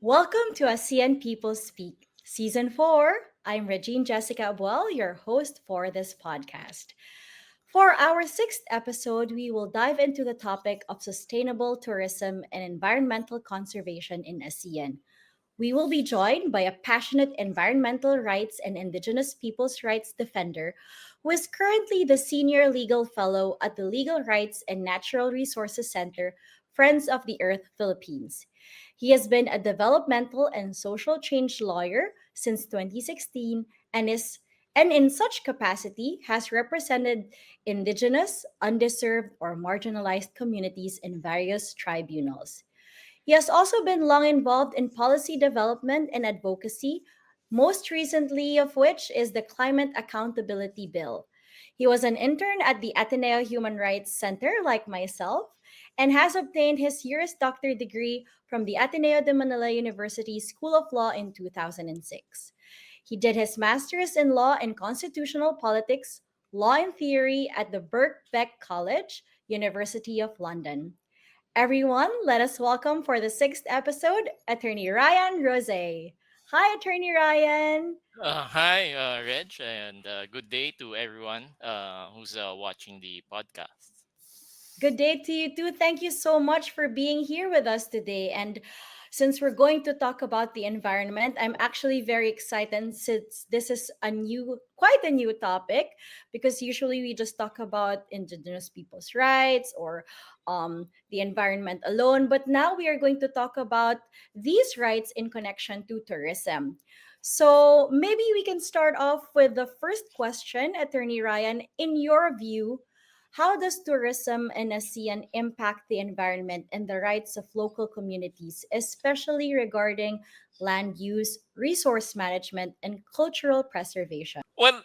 Welcome to ASEAN People Speak, Season 4. I'm Regine Jessica Abuel, your host for this podcast. For our sixth episode, we will dive into the topic of sustainable tourism and environmental conservation in ASEAN. We will be joined by a passionate environmental rights and Indigenous peoples' rights defender who is currently the senior legal fellow at the Legal Rights and Natural Resources Center, Friends of the Earth, Philippines. He has been a developmental and social change lawyer since 2016 and in such capacity has represented indigenous, undeserved, or marginalized communities in various tribunals. He has also been long involved in policy development and advocacy, most recently of which is the Climate Accountability Bill. He was an intern at the Ateneo Human Rights Center, like myself, and has obtained his Juris Doctor degree from the Ateneo de Manila University School of Law in 2006. He did his master's in law and constitutional politics, law and theory at the Birkbeck College, University of London. Everyone, let us welcome for the sixth episode, Attorney Ryan Roset. Hi, Attorney Ryan. Hi, Reg, and good day to everyone who's watching the podcast. Good day to you too. Thank you so much for being here with us today. And since we're going to talk about the environment, I'm actually very excited since this is quite a new topic, because usually we just talk about Indigenous people's rights or the environment alone. But now we are going to talk about these rights in connection to tourism. So maybe we can start off with the first question, Attorney Ryan. In your view, how does tourism in ASEAN impact the environment and the rights of local communities, especially regarding land use, resource management, and cultural preservation? Well,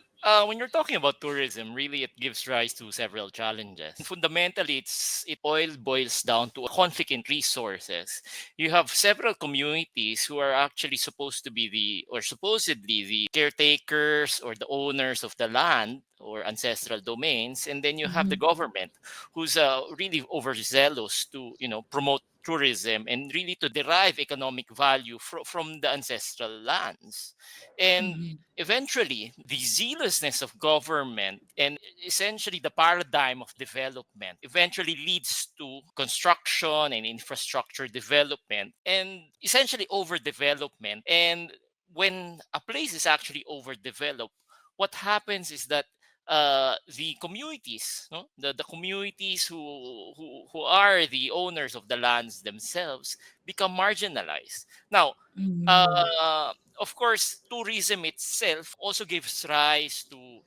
when you're talking about tourism, really it gives rise to several challenges. Fundamentally, it oil boils down to a conflict in resources. You have several communities who are actually supposed to be or supposedly the caretakers or the owners of the land or ancestral domains, and then you have the Mhm. government who's really overzealous to promote tourism and really to derive economic value from the ancestral lands. And Mhm. eventually the zealousness of government and essentially the paradigm of development eventually leads to construction and infrastructure development and essentially overdevelopment. And when a place is actually overdeveloped, what happens is that the communities, no? The communities who are the owners of the lands themselves become marginalized. Now, Mhm. uh, of course, tourism itself also gives rise to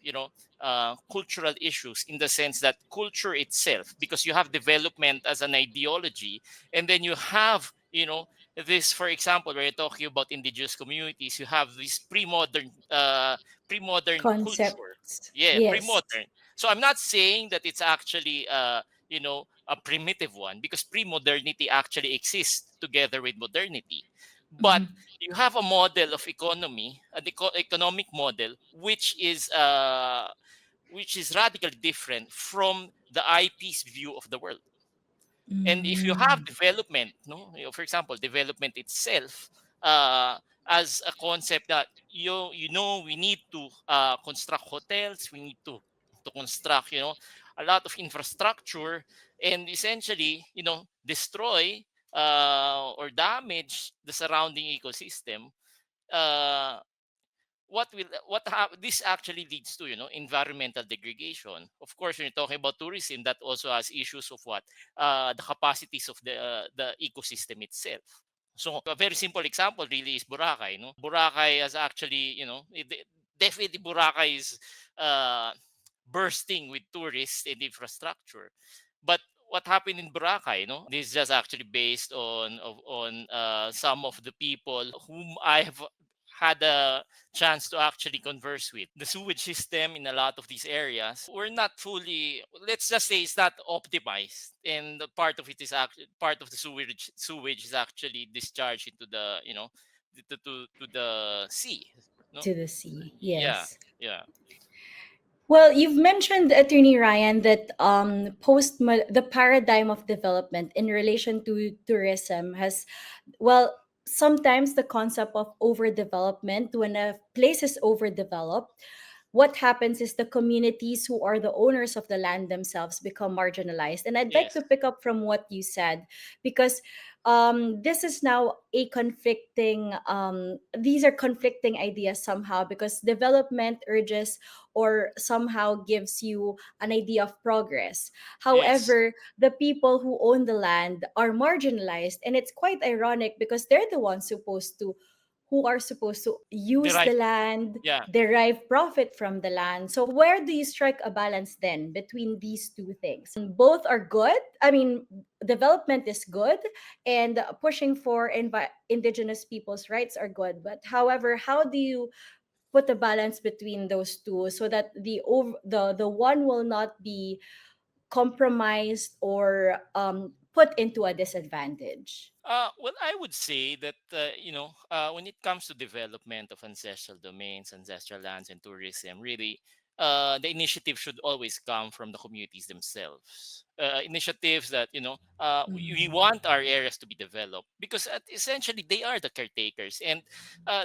cultural issues in the sense that culture itself, because you have development as an ideology, and then you have this, for example, when you're talking about indigenous communities, you have this pre-modern culture. Concepts. Yeah, Yes. pre-modern. So I'm not saying that it's actually a primitive one, because pre-modernity actually exists together with modernity. But Mhm. you have a model of economy, an economic model, which is radically different from the IP's view of the world. And if you have Mhm. development, no, for example, development itself, uh, as a concept that we need to construct hotels, we need to construct a lot of infrastructure, and essentially destroy or damage the surrounding ecosystem. uh, this actually leads to environmental degradation. Of course, when you're talking about tourism, that also has issues of what the capacities of the ecosystem itself. So a very simple example really is Boracay. No, Boracay has actually definitely Boracay is uh, bursting with tourists and infrastructure. But what happened in Boracay, this is just actually based on some of the people whom I have had a chance to actually converse with. The sewage system in a lot of these areas were not fully, let's just say, it's not optimized, and the part of it is actually part of the sewage is actually discharged into the to the sea. No, To the sea. yeah, Yes. yeah. Well, you've mentioned, Attorney Ryan, that the paradigm of development in relation to tourism has, well, sometimes the concept of overdevelopment, when a place is overdeveloped, what happens is the communities who are the owners of the land themselves become marginalized. And I'd like Yes. to pick up from what you said, because this is now a conflicting, these are conflicting ideas somehow, because development urges or somehow gives you an idea of progress. Yes. However, the people who own the land are marginalized, and it's quite ironic because they're the ones supposed to who are supposed to use Derive. the land, Yeah. derive profit from the land. So where do you strike a balance then between these two things? Both are good. I mean, development is good, and pushing for indigenous people's rights are good. But however, how do you put a balance between those two so that the one will not be compromised or put into a disadvantage? Well, I would say that when it comes to development of ancestral domains, ancestral lands, and tourism, really, the initiative should always come from the communities themselves. Initiatives that we Mm. want our areas to be developed because essentially they are the caretakers, and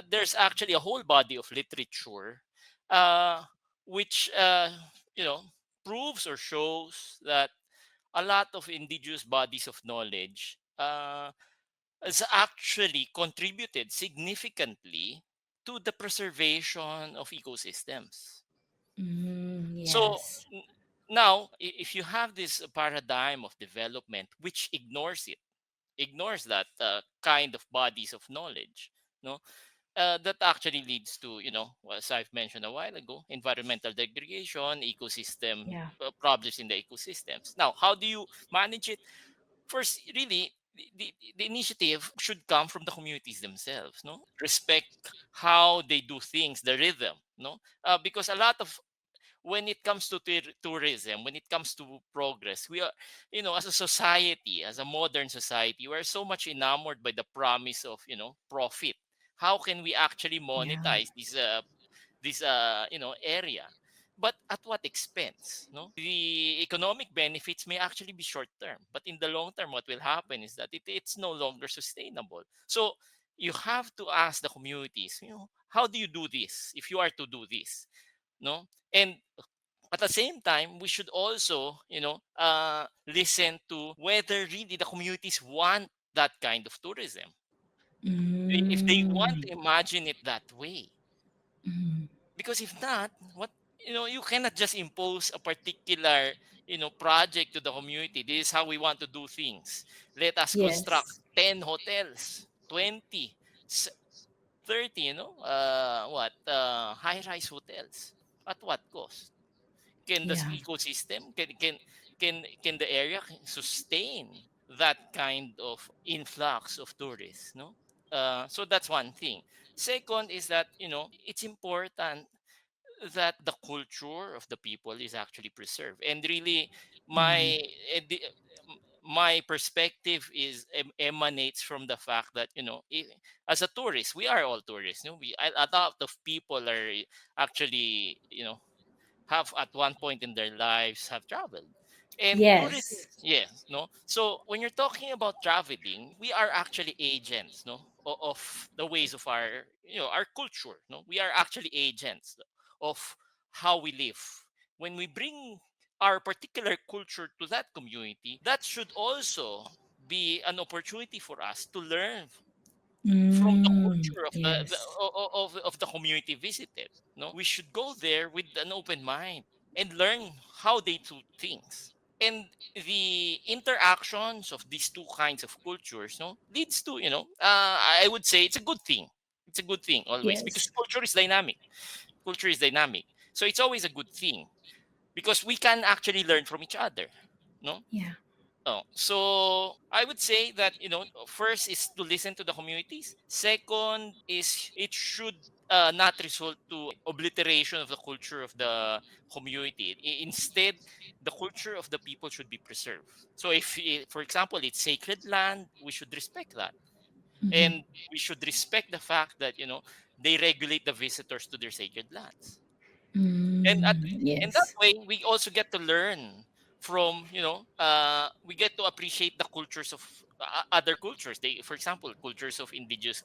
there's actually a whole body of literature, uh, which you know proves or shows that a lot of indigenous bodies of knowledge has actually contributed significantly to the preservation of ecosystems. Mm, So yes. n- now, if you have this paradigm of development which ignores that kind of bodies of knowledge, no, that actually leads to, as I've mentioned a while ago, environmental degradation, ecosystem Yeah. problems in the ecosystems. Now, how do you manage it? First, really, the initiative should come from the communities themselves, no, respect how they do things, the rhythm, no, because a lot of when it comes to tourism, when it comes to progress, we are, as a society, as a modern society, we're so much enamored by the promise of, profit. How can we actually Yeah. monetize this area, but at what expense? No, the economic benefits may actually be short term, but in the long term what will happen is that it's no longer sustainable. So you have to ask the communities, how do you do this if you are to do this, no? And at the same time, we should also, listen to whether really the communities want that kind of tourism. If they want Mm. to imagine it that way, Mm. because if not, what, you cannot just impose a particular, project to the community. This is how we want to do things. Let us construct Yes. 10 hotels, 20, 30, high-rise hotels. At what cost? Can the Yeah. ecosystem, can the area sustain that kind of influx of tourists, no? So that's one thing. Second is that, it's important that the culture of the people is actually preserved. And really, Mm. my perspective emanates from the fact that, as a tourist, we are all tourists, a lot of people are actually, have at one point in their lives have traveled. And tourism, Yes. yes, no. So when you're talking about traveling, we are actually agents, no, of the ways of our, our culture, no. We are actually agents of how we live. When we bring our particular culture to that community, that should also be an opportunity for us to learn from the Mm. culture of Yes. of the community visited. No, we should go there with an open mind and learn how they do things. And the interactions of these two kinds of cultures, no, leads to, I would say it's a good thing. It's a good thing always because Yes. culture is dynamic. Culture is dynamic, so it's always a good thing because we can actually learn from each other. No, Yeah. oh, so I would say that, first is to listen to the communities. Second is it should not result to obliteration of the culture of the community. Instead, the culture of the people should be preserved. So if, for example, it's sacred land, we should respect that, Mm-hmm. and we should respect the fact that, they regulate the visitors to their sacred lands, and Mm. in that Yes. way we also get to learn from, we get to appreciate the cultures of other cultures. They, for example, cultures of indigenous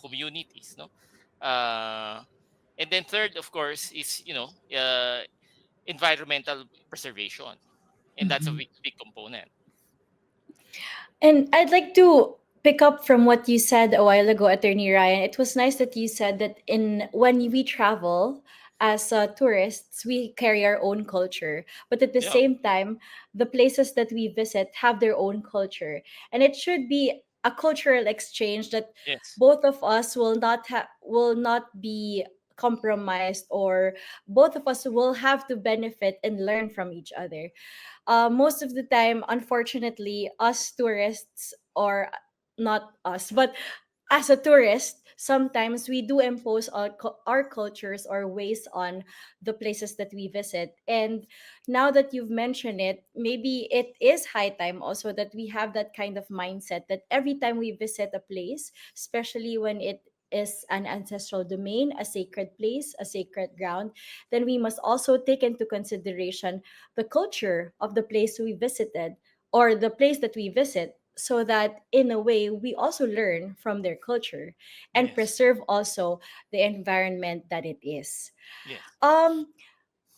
communities, no. uh, and then third, of course, is, environmental preservation, and that's a Mhm. big, big component. And I'd like to pick up from what you said a while ago, Attorney Ryan. It was nice that you said that in when we travel as tourists, we carry our own culture, but at the Yeah. same time, the places that we visit have their own culture, and it should be a cultural exchange that Yes. both of us will not be compromised, or both of us will have to benefit and learn from each other. Most of the time, unfortunately, us tourists, or not us, but as a tourist, sometimes we do impose our cultures or ways on the places that we visit. And now that you've mentioned it, maybe it is high time also that we have that kind of mindset that every time we visit a place, especially when it is an ancestral domain, a sacred place, a sacred ground, then we must also take into consideration the culture of the place we visited, or the place that we visit, so that in a way we also learn from their culture and Yes. preserve also the environment that it is. Yes. um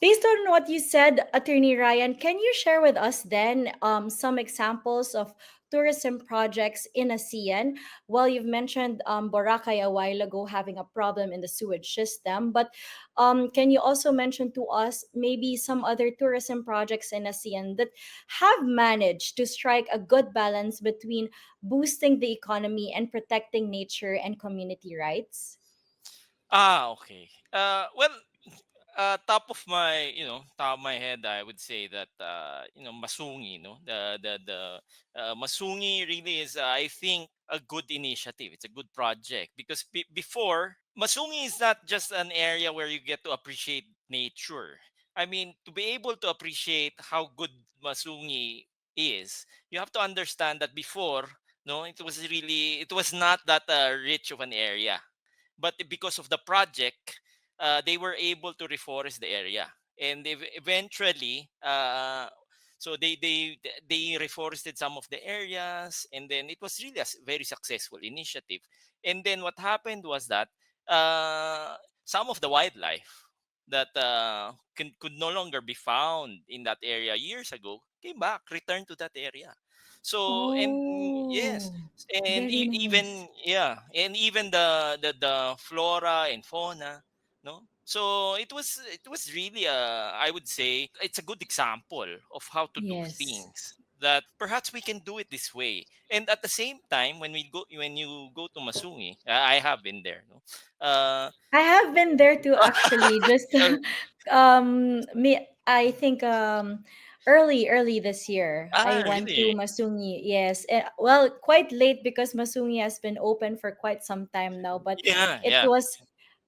Based on what you said, Attorney Ryan, can you share with us then some examples of tourism projects in ASEAN? Well, you've mentioned Boracay a while ago having a problem in the sewage system, but can you also mention to us maybe some other tourism projects in ASEAN that have managed to strike a good balance between boosting the economy and protecting nature and community rights? Okay. Well, top of my head, I would say that, Masungi, no, the Masungi really is, I think, a good initiative. It's a good project because before, Masungi is not just an area where you get to appreciate nature. I mean, to be able to appreciate how good Masungi is, you have to understand that before, no, it was not that rich of an area, but because of the project, they were able to reforest the area, and eventually, so they reforested some of the areas, and then it was really a very successful initiative. And then what happened was that, some of the wildlife that could no longer be found in that area years ago came back, returned to that area. So, and yes, Oh, and very nice. even, yeah, and even the flora and fauna, no. So it was really, I would say, it's a good example of how to do Yes. things, that perhaps we can do it this way. And at the same time, when you go to Masungi, I have been there, no. uh I have been there too, actually. Just me, I think early this year, I went to really. Masungi. Yes, well, quite late because Masungi has been open for quite some time now. But Yeah, it yeah. was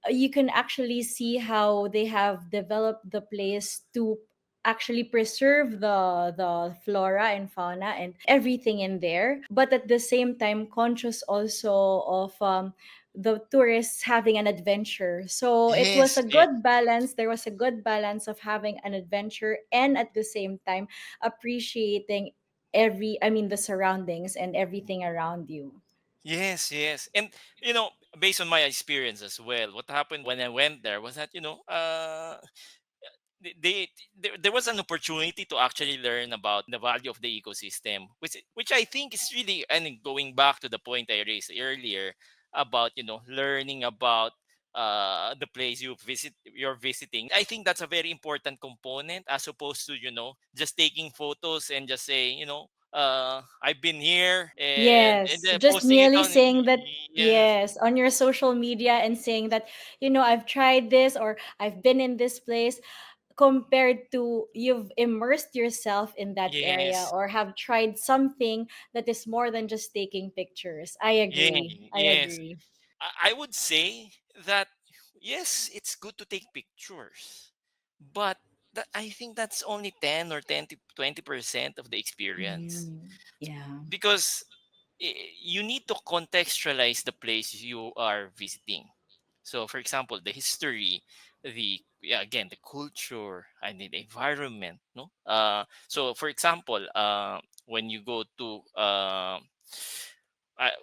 you can actually see how they have developed the place to actually preserve the flora and fauna and everything in there, but at the same time conscious also of the tourists having an adventure. So it was a Yes, yes. good balance. There was a good balance of having an adventure and at the same time appreciating the surroundings and everything around you. Yes, yes. And, based on my experience as well, what happened when I went there was that, they, there was an opportunity to actually learn about the value of the ecosystem, which I think is really, and going back to the point I raised earlier about, learning about the place you're visiting. I think that's a very important component, as opposed to, just taking photos and just saying, I've been here, and Yes, then just posting it merely on. saying that, Yeah. yes, on your social media and saying that, I've tried this or I've been in this place, compared to you've immersed yourself in that area Yes. or have tried something that is more than just taking pictures. I Yeah. agree. I Yes. agree. I would say that, yes, it's good to take pictures, but I think that's only 10 or 10 to 20% of the experience, Mm, yeah. because you need to contextualize the place you are visiting. So, for example, the history, the yeah, again, the culture and the environment. No, so for example, when you go to uh,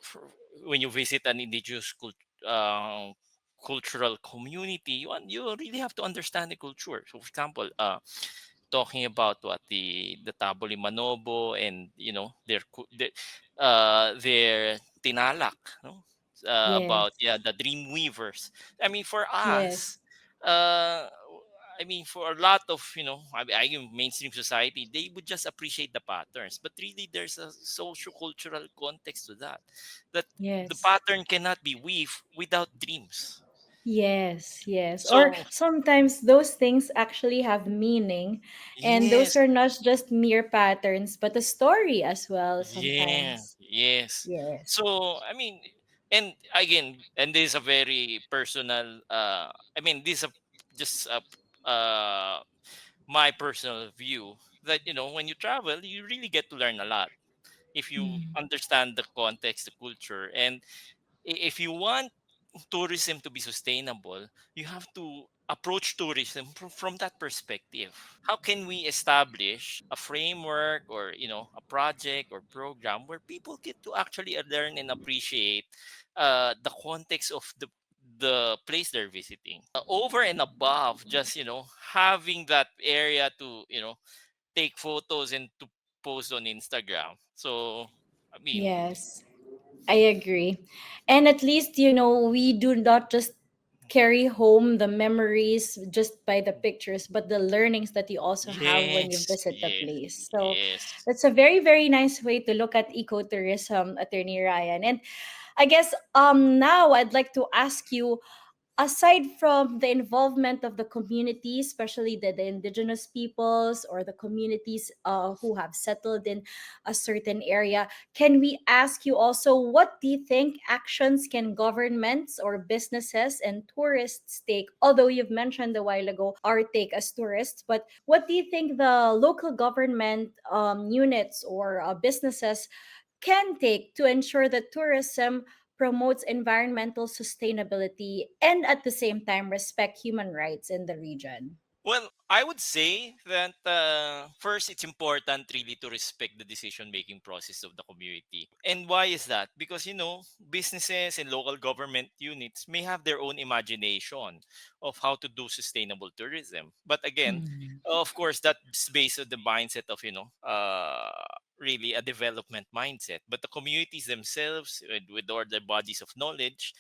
for- when you visit an indigenous cultural community, you really have to understand the culture. So, for example, talking about what the Taboli Manobo and their tinalak, no? About Yes. yeah the dream weavers. I mean, for Yes. us, uh I mean, for a lot of mainstream society, they would just appreciate the patterns, but really there's a socio-cultural context to that, that the Yes. pattern cannot be weaved without dreams. Yes, yes. Or So sometimes those things actually have meaning, and those yes. are not just mere patterns, but a story as well Yeah, sometimes. yes. Yes. So, I mean, and again, and this is a very personal, I mean, this is just my personal view that, when you travel, you really get to learn a lot if you Mm. understand the context, the culture. And if you want tourism to be sustainable, you have to approach tourism from that perspective. How can we establish a framework, or a project or program where people get to actually learn and appreciate the context of the place they're visiting, over and above just having that area to take photos and to post on Instagram. So I mean, Yes. I agree. And at least, we do not just carry home the memories just by the pictures, but the learnings that you also have when you yes, visit the yes, place. So yes. that's a very, very nice way to look at ecotourism, Attorney Ryan. And I guess now I'd like to ask you, aside from the involvement of the community, especially the indigenous peoples or the communities who have settled in a certain area, can we ask you also, what do you think actions can governments or businesses and tourists take? Although you've mentioned a while ago our take as tourists, but what do you think the local government units or businesses can take to ensure that tourism promotes environmental sustainability and at the same time respect human rights in the region? Well, I would say that first, it's important really to respect the decision making process of the community. And why is that? Because, businesses and local government units may have their own imagination of how to do sustainable tourism. But again, Mm. of course, that's based on the mindset of, really a development mindset. But the communities themselves, with all their bodies of knowledge,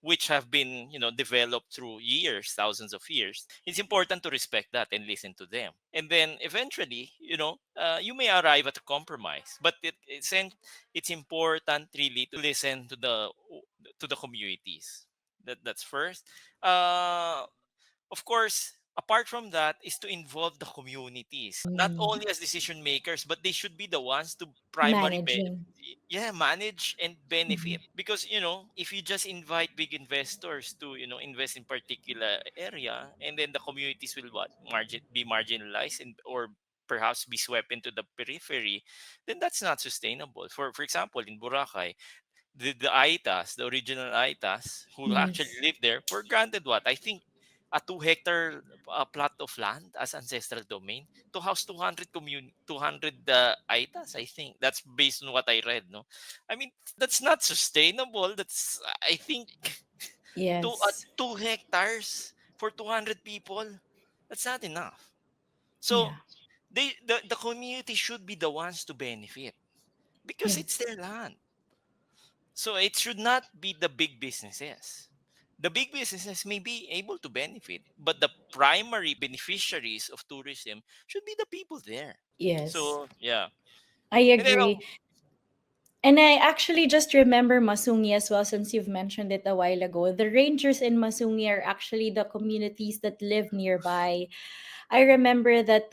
which have been developed through years, thousands of years, it's important to respect that and listen to them. And then eventually, you may arrive at a compromise, but it's important really to listen to the communities. That's first. Of course, apart from that is to involve the communities, not Mm. only as decision makers, but they should be the ones to Managing. yeah, manage and benefit. Mhm. Because if you just invite big investors to invest in particular area, and then the communities will be marginalized, and or perhaps be swept into the periphery, then that's not sustainable. For example, in Boracay, the Aitas, the original Aitas who actually Yes. lived there, were granted what? I think a 2 hectare plot of land as ancestral domain to house 200 Aitas. I think that's based on what I read. No, I mean, that's not sustainable. That's, I think, Yes. 2 hectares for 200 people. That's not enough. So Yeah. the community should be the ones to benefit because it's Yes. their land. So it should not be the big businesses. The big businesses may be able to benefit, but the primary beneficiaries of tourism should be the people there. Yes. So yeah, I and then agree. And I actually just remember Masungi as well, since you've mentioned it a while ago. The rangers in Masungi are actually the communities that live nearby. I remember that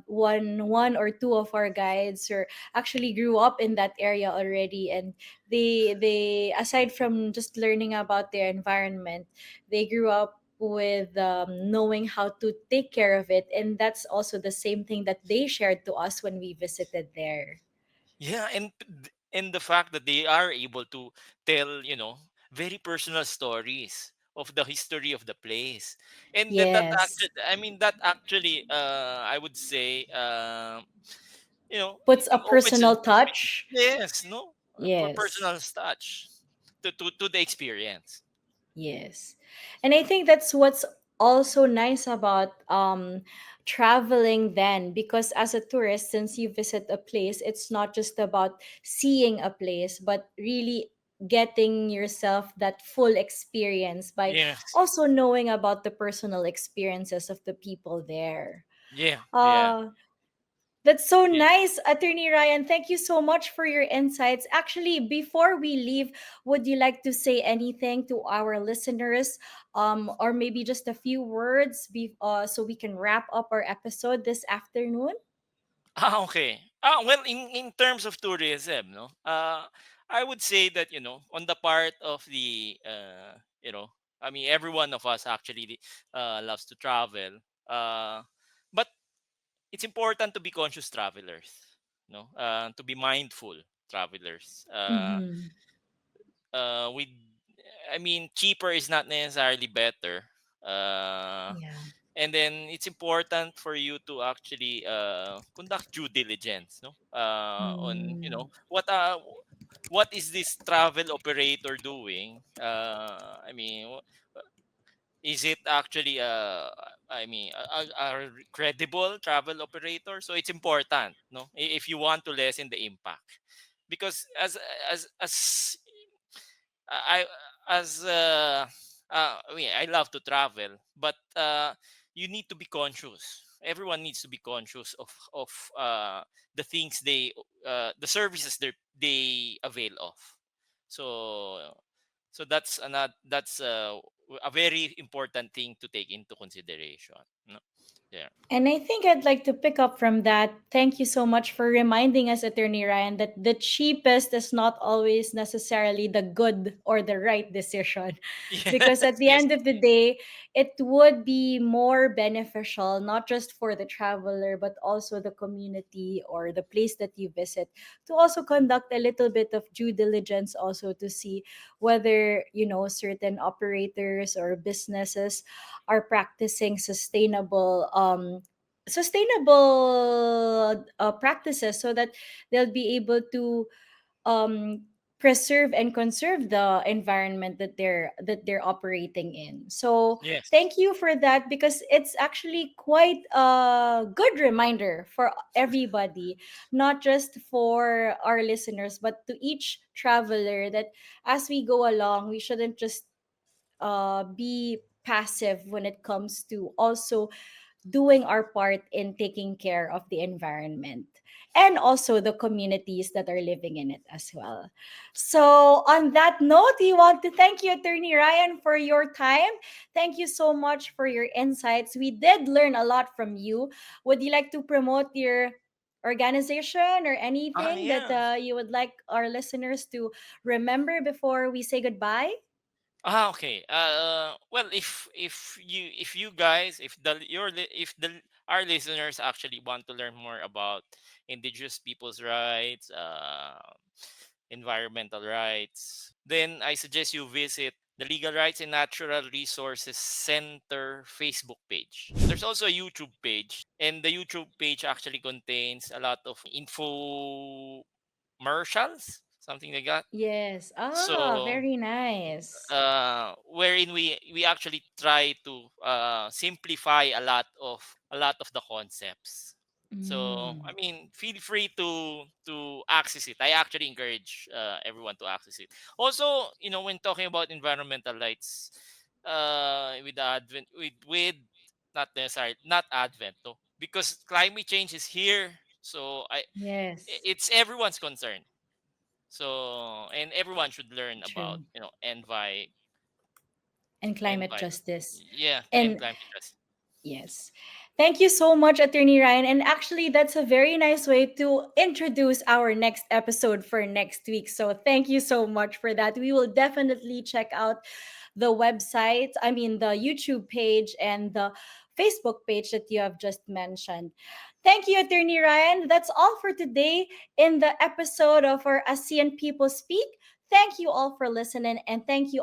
one or two of our guides were actually grew up in that area already, and they aside from just learning about their environment, they grew up with knowing how to take care of it, and that's also the same thing that they shared to us when we visited there. yeah, and the fact that they are able to tell very personal stories of the history of the place. And that Yes. actually, I mean, that actually, I would say, Puts a it opens a personal touch. yes, no, a Yes. personal touch to the experience. Yes. And I think that's what's also nice about traveling then, because as a tourist, since you visit a place, it's not just about seeing a place, but really getting yourself that full experience by Yes. also knowing about the personal experiences of the people there. Yeah. Yeah. Uh that's so Yeah. nice, Attorney Ryan. Thank you so much for your insights. Actually, before we leave, would you like to say anything to our listeners, or maybe just a few words, so we can wrap up our episode this afternoon? Okay. Well, in terms of tourism, no, I would say that on the part of the I mean, every one of us actually loves to travel. But it's important to be conscious travelers, no, to be mindful travelers. Mm-hmm. With I mean, cheaper is not necessarily better. Uh, Yeah. and then it's important for you to actually conduct due diligence, no, on Mm. what is this travel operator doing. I mean, is it actually I mean, a credible travel operator? So it's important, no, if you want to lessen the impact, because as I as I mean, I love to travel, but you need to be conscious. Everyone needs to be conscious of the things the services they avail of. So that's a very important thing to take into consideration. No? Yeah. And I think I'd like to pick up from that. Thank you so much for reminding us, Attorney Ryan, that the cheapest is not always necessarily the good or the right decision. Because Yes. at the Yes. end of the day, it would be more beneficial, not just for the traveler, but also the community or the place that you visit, to also conduct a little bit of due diligence, also to see whether, certain operators or businesses are practicing sustainable practices, so that they'll be able to um, preserve and conserve the environment that they're operating in. So Yes. thank you for that, because it's actually quite a good reminder for everybody, not just for our listeners, but to each traveler, that as we go along, we shouldn't just be passive when it comes to also doing our part in taking care of the environment and also the communities that are living in it as well. So, on that note, we want to thank you, Attorney Ryan, for your time. Thank you so much for your insights. We did learn a lot from you. Would you like to promote your organization or anything that Yeah. you would like our listeners to remember before we say goodbye? Okay. Well, if you guys, if the your li- if the our listeners actually want to learn more about indigenous people's rights, environmental rights, then I suggest you visit the Legal Rights and Natural Resources Center Facebook page. There's also a YouTube page, and the YouTube page actually contains a lot of infomercials, something like that. Yes. Ah, So very nice. wherein we actually try to simplify a lot of the concepts. So I Mm. mean, feel free to access it. I actually encourage everyone to access it. Also, when talking about environmental rights, with the advent with not necessarily not advent, no, because climate change is here. So Yes. it's everyone's concern. So, and everyone should learn about, True. And climate envi, justice. yeah, and And climate justice. yes. Thank you so much, Attorney Ryan. And actually, that's a very nice way to introduce our next episode for next week. So thank you so much for that. We will definitely check out the website, I mean, the YouTube page and the Facebook page that you have just mentioned. Thank you, Attorney Ryan. That's all for today in the episode of our ASEAN People Speak. Thank you all for listening, and thank you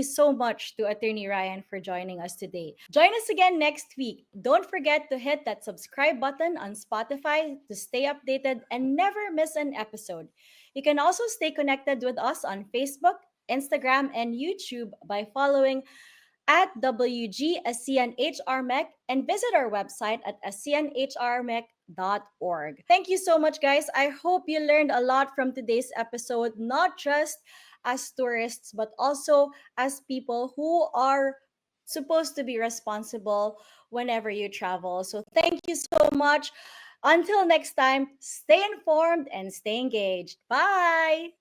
so much to Attorney Ryan for joining us today. Join us again next week. Don't forget to hit that subscribe button on Spotify to stay updated and never miss an episode. You can also stay connected with us on Facebook, Instagram, and YouTube by following at WG ASEAN HRMEC and visit our website at ASEANHRMEC.org. Thank you so much, guys. I hope you learned a lot from today's episode, not just as tourists, but also as people who are supposed to be responsible whenever you travel. So thank you so much. Until next time, stay informed and stay engaged. Bye.